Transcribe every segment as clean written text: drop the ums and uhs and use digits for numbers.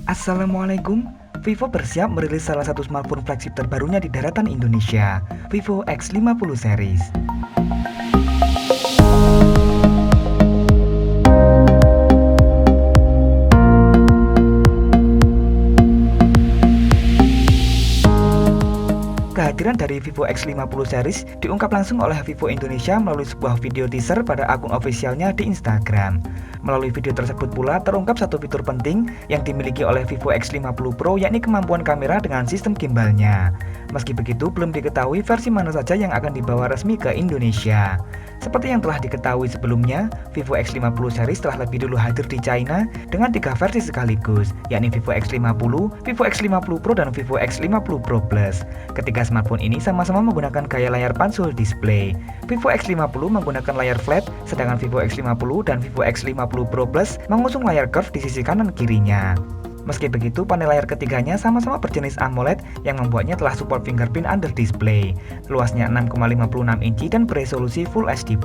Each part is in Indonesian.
Assalamualaikum. Vivo bersiap merilis salah satu smartphone flagship terbarunya di daratan Indonesia, Vivo X50 series. Kehadiran dari Vivo X50 series diungkap langsung oleh Vivo Indonesia melalui sebuah video teaser pada akun ofisialnya di Instagram. Melalui video tersebut pula terungkap satu fitur penting yang dimiliki oleh Vivo X50 Pro, yakni kemampuan kamera dengan sistem gimbalnya. Meski begitu, belum diketahui versi mana saja yang akan dibawa resmi ke Indonesia. Seperti yang telah diketahui sebelumnya, Vivo X50 series telah lebih dulu hadir di China dengan 3 versi sekaligus, yakni Vivo X50, Vivo X50 Pro, dan Vivo X50 Pro Plus. Ketiga smartphone ini sama-sama menggunakan gaya layar pansul display. Vivo X50 menggunakan layar flat, sedangkan Vivo X50 dan Vivo X50 Pro Plus mengusung layar curve di sisi kanan kirinya. Meski begitu, panel layar ketiganya sama-sama berjenis AMOLED yang membuatnya telah support fingerprint under display. Luasnya 6,56 inci dan beresolusi Full HD+.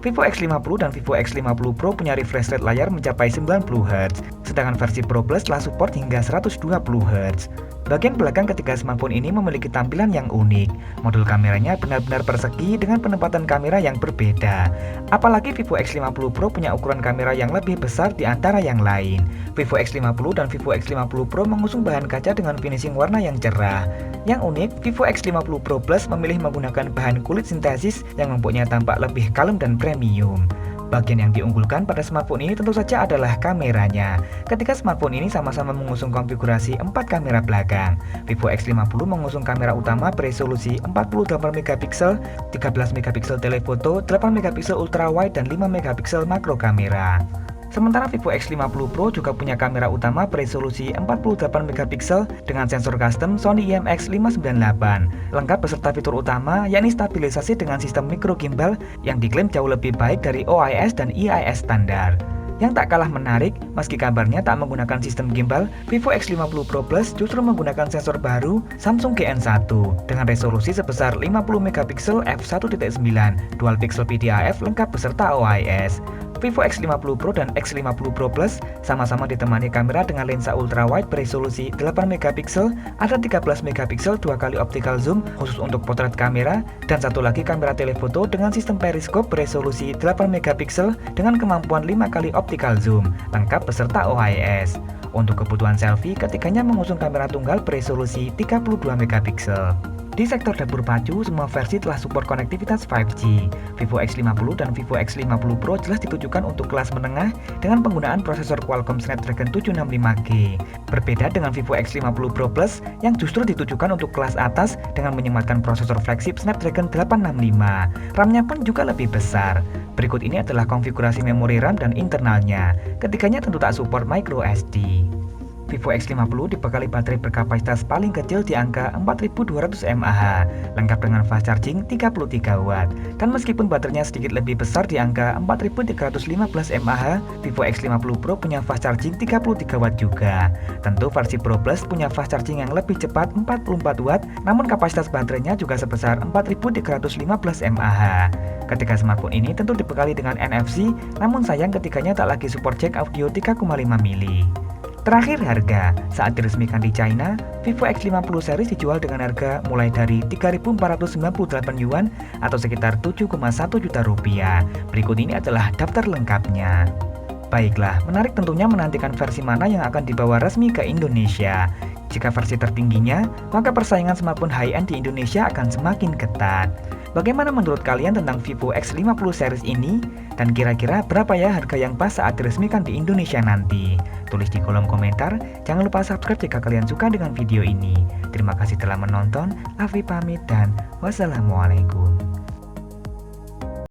Vivo X50 dan Vivo X50 Pro punya refresh rate layar mencapai 90 Hz, sedangkan versi Pro Plus telah support hingga 120 Hz. Bagian belakang ketiga smartphone ini memiliki tampilan yang unik. Modul kameranya benar-benar persegi dengan penempatan kamera yang berbeda. Apalagi Vivo X50 Pro punya ukuran kamera yang lebih besar di antara yang lain. Vivo X50 dan Vivo X50 Pro mengusung bahan kaca dengan finishing warna yang cerah. Yang unik, Vivo X50 Pro Plus memilih menggunakan bahan kulit sintesis yang membuatnya tampak lebih kalem dan premium. Bagian yang diunggulkan pada smartphone ini tentu saja adalah kameranya. Ketika smartphone ini sama-sama mengusung konfigurasi 4 kamera belakang. Vivo X50 mengusung kamera utama beresolusi 48MP, 13MP telefoto, 8MP ultrawide, dan 5MP makro kamera. Sementara Vivo X50 Pro juga punya kamera utama beresolusi 48MP dengan sensor custom Sony IMX598, lengkap beserta fitur utama yakni stabilisasi dengan sistem micro gimbal yang diklaim jauh lebih baik dari OIS dan EIS standar. Yang tak kalah menarik, meski kabarnya tak menggunakan sistem gimbal, Vivo X50 Pro Plus justru menggunakan sensor baru Samsung GN1 dengan resolusi sebesar 50MP f1.9, dual pixel PDAF lengkap beserta OIS. Vivo X50 Pro dan X50 Pro Plus sama-sama ditemani kamera dengan lensa ultrawide beresolusi 8MP, ada 13MP 2x optical zoom khusus untuk potret kamera, dan satu lagi kamera telefoto dengan sistem periskop beresolusi 8MP dengan kemampuan 5x optical zoom, lengkap beserta OIS. Untuk kebutuhan selfie, ketiganya mengusung kamera tunggal beresolusi 32MP. Di sektor dapur pacu, semua versi telah support konektivitas 5G. Vivo X50 dan Vivo X50 Pro jelas ditujukan untuk kelas menengah dengan penggunaan prosesor Qualcomm Snapdragon 765G. Berbeda dengan Vivo X50 Pro Plus yang justru ditujukan untuk kelas atas dengan menyematkan prosesor flagship Snapdragon 865. RAM-nya pun juga lebih besar. Berikut ini adalah konfigurasi memori RAM dan internalnya. Ketiganya tentu tak support micro SD. Vivo X50 dibekali baterai berkapasitas paling kecil di angka 4200 mAh, lengkap dengan fast charging 33W. Dan meskipun baterainya sedikit lebih besar di angka 4315 mAh, Vivo X50 Pro punya fast charging 33W juga. Tentu versi Pro Plus punya fast charging yang lebih cepat 44W, namun kapasitas baterainya juga sebesar 4315 mAh. Ketika smartphone ini tentu dibekali dengan NFC, namun sayang ketiganya tak lagi support jack audio 3,5mm. Terakhir harga, saat diresmikan di China, Vivo X50 series dijual dengan harga mulai dari 3.498 yuan atau sekitar 7,1 juta rupiah. Berikut ini adalah daftar lengkapnya. Baiklah, menarik tentunya menantikan versi mana yang akan dibawa resmi ke Indonesia. Jika versi tertingginya, maka persaingan smartphone high-end di Indonesia akan semakin ketat. Bagaimana menurut kalian tentang Vivo X50 series ini? Dan kira-kira berapa ya harga yang pas saat diresmikan di Indonesia nanti? Tulis di kolom komentar. Jangan lupa subscribe jika kalian suka dengan video ini. Terima kasih telah menonton. Afi pamit dan wassalamualaikum.